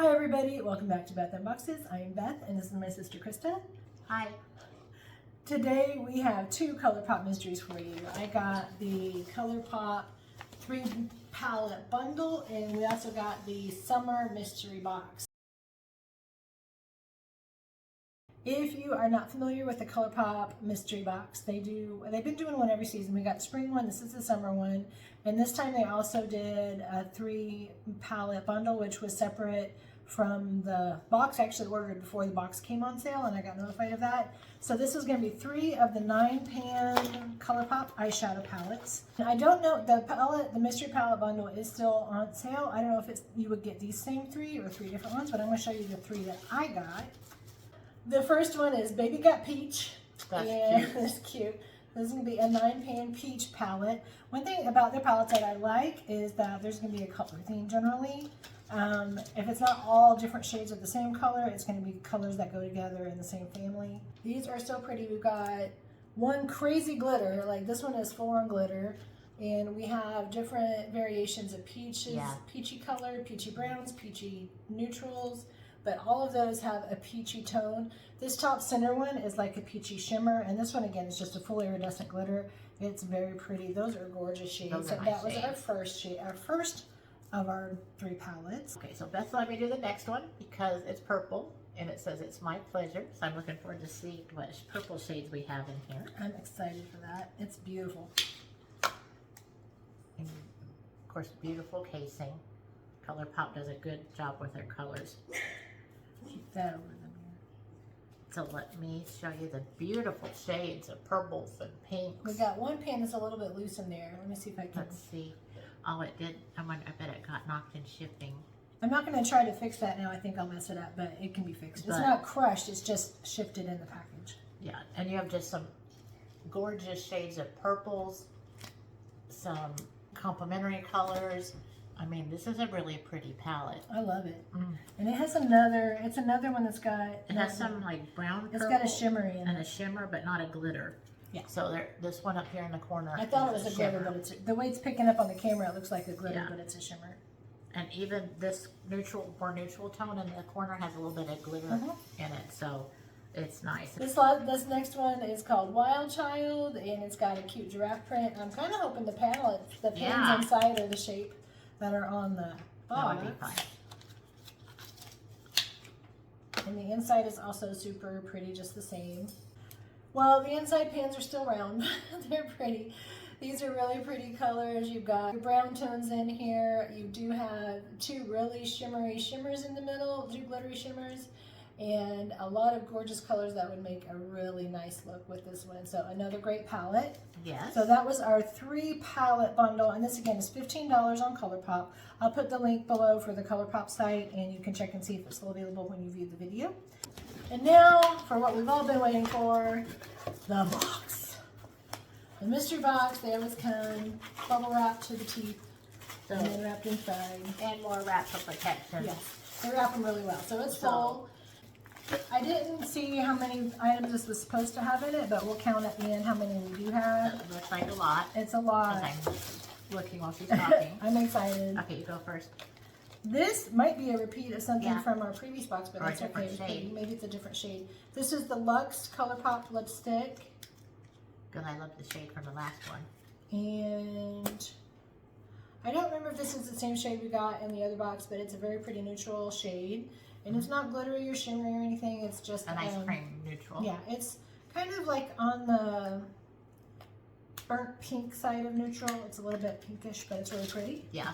Hi everybody, welcome back to Beth Unboxes. I am Beth and this is my sister Krista. Hi. Today we have two ColourPop mysteries for you. I got the ColourPop 3 palette bundle and we also got the summer mystery box. If you are not familiar with the ColourPop mystery box, they've been doing one every season. We got the spring one, this is the summer one, and this time they also did a 3 palette bundle, which was separate from the box. I actually ordered it before the box came on sale and I got notified of that. So this is going to be 3 of the 9-pan ColourPop eyeshadow palettes. And I don't know, the mystery palette bundle is still on sale. I don't know if you would get these same 3 or 3 different ones, but I'm going to show you the 3 that I got. The first one is Baby Got Peach. That's cute. That's cute. This is going to be a 9-pan peach palette. One thing about their palettes that I like is that there's going to be a color theme generally. If it's not all different shades of the same color, it's going to be colors that go together in the same family. These are so pretty. We've got one crazy glitter, like this one is full on glitter. And we have different variations of peaches, peachy color, peachy browns, peachy neutrals. But all of those have a peachy tone. This top center one is like a peachy shimmer, and this one again is just a full iridescent glitter. It's very pretty. Those are gorgeous shades. So that was our first shade, our first of our 3 palettes. Okay, so Beth let me do the next one because it's purple and it says it's my pleasure. So I'm looking forward to seeing what purple shades we have in here. I'm excited for that. It's beautiful. And of course, beautiful casing. ColourPop does a good job with their colors. Keep that over the mirror. So let me show you the beautiful shades of purples and pinks. We got one pan that's a little bit loose in there. Let me see if I can. Let's see. Oh, it did. I bet it got knocked in shipping. I'm not going to try to fix that now. I think I'll mess it up, but it can be fixed. It's not crushed. It's just shifted in the package. Yeah, and you have just some gorgeous shades of purples, some complementary colors. I mean, this is a really pretty palette. I love it. And it has another, it's another one that's got... It has some like brown purple. It's got a shimmery in it. And a shimmer, but not a glitter. Yeah. So this one up here in the corner. I thought it was a glitter, but it's, the way it's picking up on the camera, it looks like a glitter, but it's a shimmer. And even this more neutral tone in the corner has a little bit of glitter in it, so it's nice. This next one is called Wild Child, and it's got a cute giraffe print. I'm kind of hoping the pans inside are the shape that are on the box. That would be fine. And the inside is also super pretty, just the same. Well, the inside pans are still round. They're pretty. These are really pretty colors. You've got your brown tones in here. You do have 2 really shimmery shimmers in the middle, 2 glittery shimmers, and a lot of gorgeous colors that would make a really nice look with this one. So another great palette. Yes. So that was our 3 palette bundle, and this again is $15 on ColourPop. I'll put the link below for the ColourPop site, and you can check and see if it's still available when you view the video. And now for what we've all been waiting for, the box. The mystery box. They always come bubble wrapped to the teeth, and then wrapped inside. And more wrap for protection. Yes, they wrap them really well. So it's full. I didn't see how many items this was supposed to have in it, but we'll count at the end how many we do have. It looks like a lot. It's a lot. I'm looking while she's talking. I'm excited. Okay, you go first. This might be a repeat of something from our previous box, but that's okay. Maybe it's a different shade. This is the Luxe ColourPop lipstick. Good, I love the shade from the last one. And I don't remember if this is the same shade we got in the other box, but it's a very pretty neutral shade. And it's not glittery or shimmery or anything. It's just a nice cream neutral. Yeah, it's kind of like on the burnt pink side of neutral. It's a little bit pinkish, but it's really pretty. Yeah.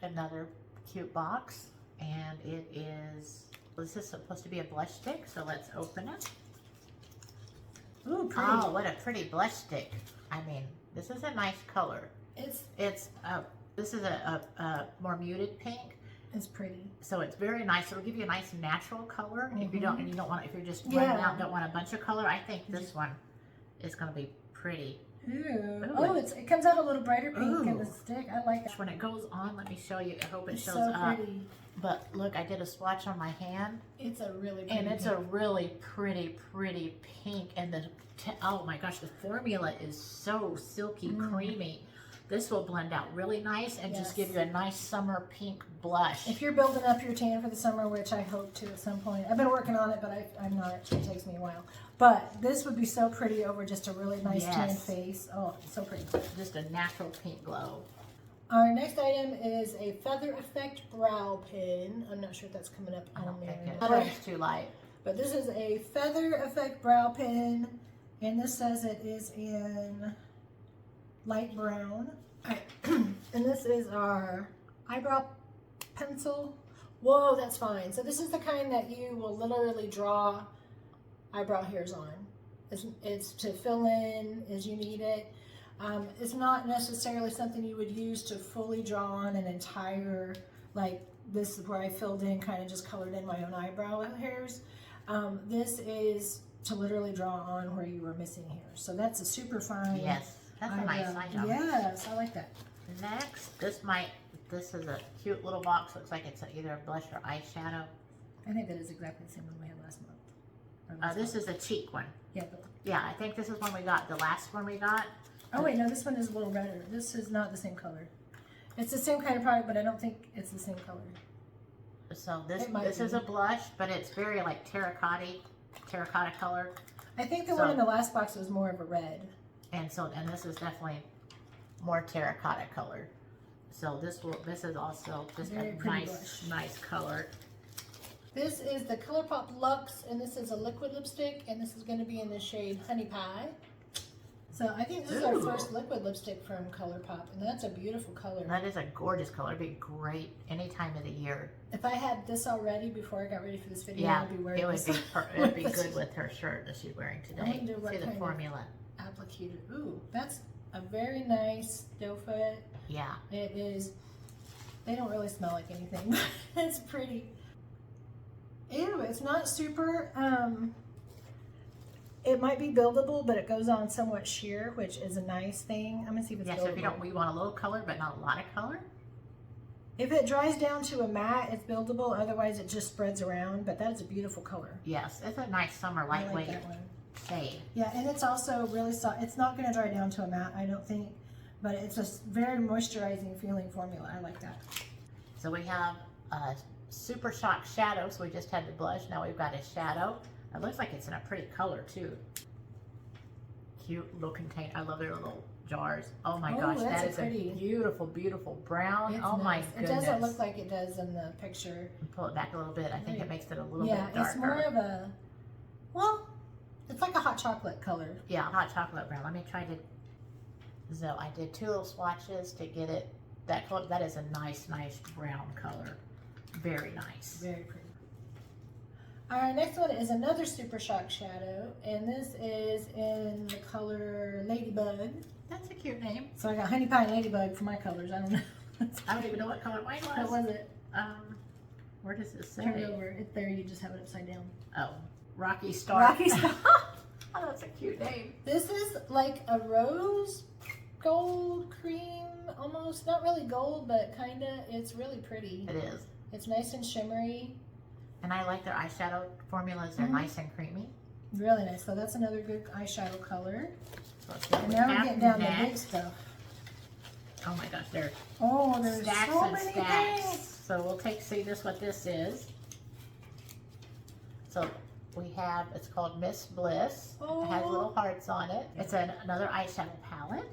Another cute box, and it is. This is supposed to be a blush stick, so let's open it. Ooh, pretty. Oh, what a pretty blush stick! I mean, this is a nice color. This is a more muted pink. It's pretty. So it's very nice. It'll give you a nice natural color. If you don't want, if you're just running out, don't want a bunch of color. I think this one is going to be pretty. Ooh. Oh, it comes out a little brighter pink in the stick. I like it. When it goes on, let me show you. I hope it shows so up. Pretty. But look, I did a swatch on my hand. It's a really pretty it's pink. a really pretty pink. And oh my gosh, the formula is so silky, creamy. This will blend out really nice and just give Yes. you a nice summer pink blush. If you're building up your tan for the summer, which I hope to at some point. I've been working on it, but I'm not. It takes me a while. But this would be so pretty over just a really nice tan Yes. face. Oh, so pretty. Just a natural pink glow. Our next item is a Feather Effect Brow Pin. I'm not sure if that's coming up I on don't there. think or not. it's too light. But this is a Feather Effect Brow Pin, and this says it is in light brown. Alright, and this is our eyebrow pencil. Whoa, that's fine. So this is the kind that you will literally draw eyebrow hairs on. It's to fill in as you need it. It's not necessarily something you would use to fully draw on an entire, like this is where I filled in, kind of just colored in my own eyebrow hairs. This is to literally draw on where you were missing hairs. So that's a super fine. Yes, that's a nice item. Yes, I like that. Next, this is a cute little box. Looks like it's either a blush or eyeshadow. I think that is exactly the same one we had last month. This is a cheek one. Yeah. But, Yeah, I think this is one we got. The last one we got. oh wait, no, this one is a little redder. This is not the same color. It's the same kind of product, but I don't think it's the same color. So this It might is be. a blush, but it's very like terracotta color. I think the one in the last box was more of a red. And this is definitely more terracotta color. So this is also just Very a pretty nice color. This is the ColourPop Luxe, and this is a liquid lipstick, and this is going to be in the shade Honey Pie. So I think this is our Ooh. first liquid lipstick from ColourPop, and that's a beautiful color. That is a gorgeous color. It'd be great any time of the year. If I had this already before I got ready for this video, Yeah, I'd be wearing it would this. be it would be good with her shirt that she's wearing I today. wonder what See the kind of- formula. Applicator. Ooh, that's a very nice doe foot. Yeah. It is. They don't really smell like anything, but it's pretty. Ew, it's not super. It might be buildable, but it goes on somewhat sheer, which is a nice thing. I'm gonna see if it's Yeah, buildable. so if we want a little color but not a lot of color. If it dries down to a matte, it's buildable. Otherwise, it just spreads around. But that is a beautiful color. Yes, it's a nice summer I like lightweight that one. shade. Yeah, and it's also really soft. It's not going to dry down to a matte, I don't think. But it's a very moisturizing feeling formula. I like that. So we have a Super Shock shadow. So we just had the blush. Now we've got a shadow. It looks like it's in a pretty color too. Cute little container. I love their little jars. Oh my gosh, that's that is pretty. a beautiful, beautiful brown. It's oh my nice. goodness. It doesn't look like it does in the picture. Pull it back a little bit. I think it makes it a little Yeah, bit darker. it's more of a, well, it's like a hot chocolate color. Yeah, hot chocolate brown. Let me try to. So I did 2 little swatches to get it that color. That is a nice brown color. Very nice. Very pretty. Our next one is another Super Shock shadow, and this is in the color Ladybug. That's a cute name. So I got Honey Pie and Ladybug for my colors. I don't know. I don't even know what color mine was. What was it? Where does it say? Turn it over. It's there. You just have it upside down. Oh, Rocky Star. Rocky Star. Oh, that's a cute name. This is like a rose gold cream, almost. Not really gold, but kind of. It's really pretty. It is. It's nice and shimmery. And I like their eyeshadow formulas. They're nice and creamy. Really nice. So that's another good eyeshadow color. So let's see what And we now we're have getting down to big next. stuff. Oh my gosh, there's Oh, there's stacks so and many stacks. things. So we'll see what this is. So we have, it's called Miss Bliss. It has little hearts on it. It's another eyeshadow palette.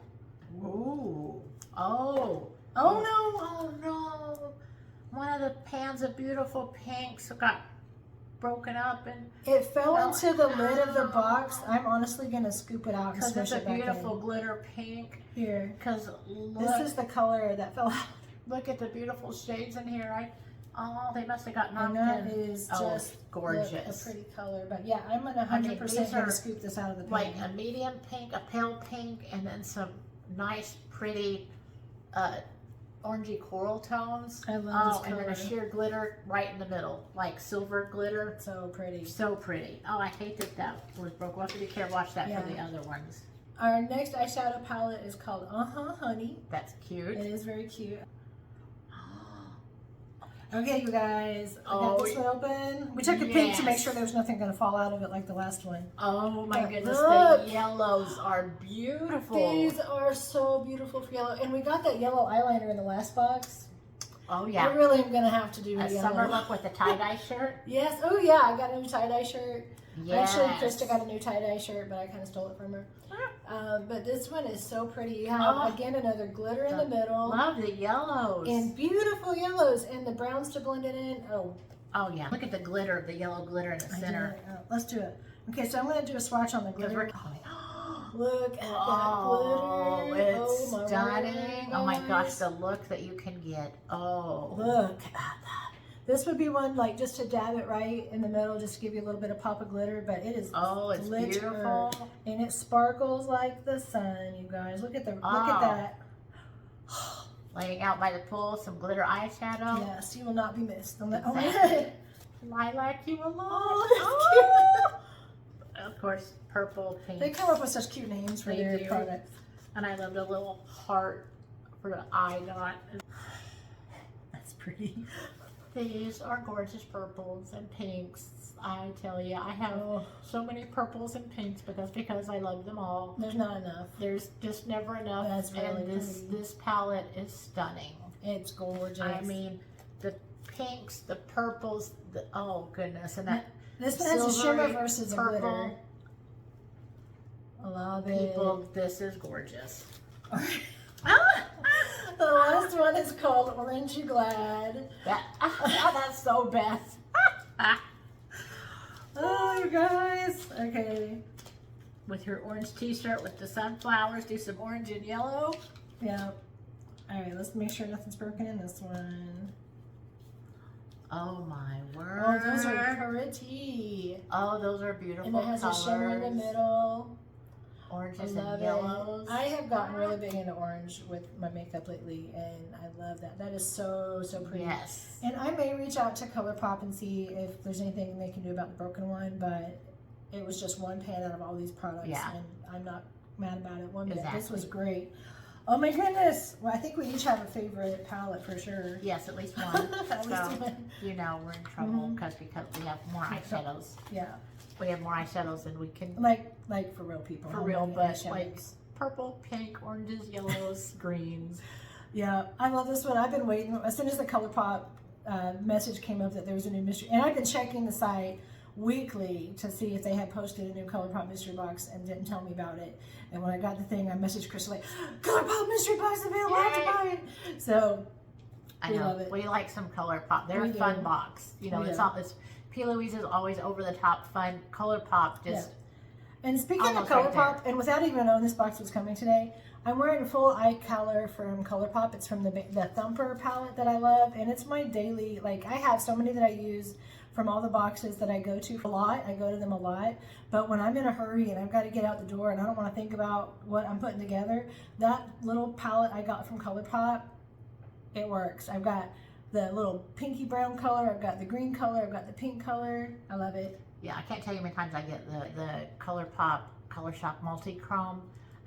Ooh. Oh. Oh no. Oh no. One of the pans of beautiful pinks got broken up and It fell Well, into the lid of the box. I'm honestly gonna scoop it out and because smush it's a it back beautiful in. glitter pink. Here. Because This is the color that fell out. look at the beautiful shades in here. Oh, they must have got And knocked that in. is Oh, just gorgeous. a pretty color. But yeah, I'm gonna I mean, 100% these gonna are scoop this out of the pan. Like a medium pink, a pale pink, and then some nice, pretty, orangey coral tones. I love Oh, this and color. then a sheer glitter right in the middle, like silver glitter. So pretty. So pretty. Oh, I hate that was broke. We'll have to be careful. Watch that for the Yeah. other ones. Our next eyeshadow palette is called Honey. That's cute. It is very cute. Okay, you guys, I Oh, got this one open. We took a peek to make yes. sure there's nothing going to fall out of it like the last one. Oh my But goodness, look. the yellows are beautiful. These are so beautiful for yellow. And we got that yellow eyeliner in the last box. Oh I yeah. really am going to have to do A a summer yellow. look with a tie-dye shirt. Yes. Oh, yeah. I got a new tie-dye shirt. Yes. Actually, Krista got a new tie-dye shirt, but I kind of stole it from her. But this one is so pretty. You have, again, another glitter in the middle. Love the yellows. And beautiful yellows. And the browns to blend it in. Oh. Oh yeah. Look at the glitter, the yellow glitter in the center. Let's do it. Okay, so I'm going to do a swatch on the glitter. Look at that Oh, glitter. it's my stunning. word, Oh my gosh, guys. the look that you can get. Oh. Look at that. This would be one like just to dab it right in the middle, just to give you a little bit of pop of glitter, but it is Oh, it's glitter. beautiful. And it sparkles like the sun, you guys. Look at the look at that. Laying out by the pool, some glitter eyeshadow. Yes, you will not be missed. Oh my Exactly. God. Lilac you alone. Oh, that's cute. Of course, purple, pink. They come up with such cute names for They their do. products. And I love the little heart for the eye dot. That's pretty. These are gorgeous purples and pinks. I tell you, I have so many purples and pinks, but that's because I love them all. There's not enough. There's just never enough. That's really and this palette is stunning. It's gorgeous. I mean, the pinks, the purples, oh goodness, and that this one has a shimmer silvery versus a purple. glitter. I love it. People, this is gorgeous. The last one is called Orange You Glad. That's so best. Oh, you guys. Okay. With your orange t-shirt with the sunflowers, do some orange and yellow. Yeah. All right, let's make sure nothing's broken in this one. Oh my word. Oh, those are pretty. Oh, those are beautiful And it has colors. a shimmer in the middle. Oranges I love and yellows. it. I have gotten really big into orange with my makeup lately, and I love that. That is so, so pretty. Yes. And I may reach out to ColourPop and see if there's anything they can do about the broken one, but it was just one pan out of all these products, Yeah. and I'm not mad about it one bit. Exactly. This was great. Oh my goodness. Well, I think we each have a favorite palette for sure. Yes, at least one. At least So, one. you know, we're in trouble because we have more eyeshadows. Yeah. We have more eyeshadows than we can Like for real people. for How real, many but eyeshadows? like purple, pink, oranges, yellows, greens. Yeah, I love this one. I've been waiting. As soon as the ColourPop message came up that there was a new mystery, and I've been checking the site weekly to see if they had posted a new ColourPop mystery box and didn't tell me about it. And when I got the thing, I messaged Crystal like, ColourPop mystery box available, I have to buy it. So I we know. love it. We like some ColourPop. They're We a fun do. box. You know, We it's do. all it's P. Louise is always over the top fun. ColourPop just And speaking of Almost right ColourPop, and without even knowing this box was coming today, I'm wearing full eye color from ColourPop. It's from the Thumper palette that I love, and it's my daily, like, I have so many that I use from all the boxes that I go to a lot. I go to them a lot, but when I'm in a hurry and I've got to get out the door and I don't want to think about what I'm putting together, that little palette I got from ColourPop, it works. I've got the little pinky brown color, I've got the green color, I've got the pink color. I love it. yeah. I can't tell you how many times I get the ColourPop Color Shock Multi-Chrome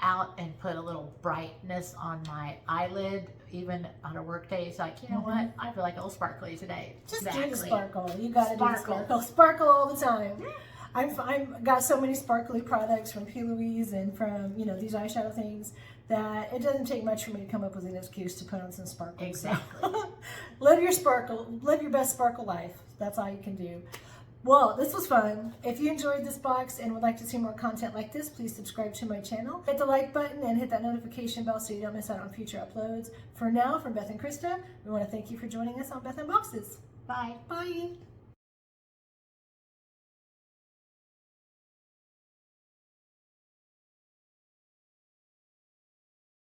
out and put a little brightness on my eyelid, even on a work day. It's like, you know what? I feel like a little sparkly today. Just do the sparkle. You got to do the Sparkle. sparkle. Sparkle all the time. I've got so many sparkly products from P. Louise and from, you know, these eyeshadow things that it doesn't take much for me to come up with an excuse to put on some sparkle. Exactly. So, live your sparkle. Live your best sparkle life. That's all you can do. Well, this was fun. If you enjoyed this box and would like to see more content like this, please subscribe to my channel. Hit the like button and hit that notification bell so you don't miss out on future uploads. For now, from Beth and Krista, we want to thank you for joining us on Beth and Boxes. Bye. Bye.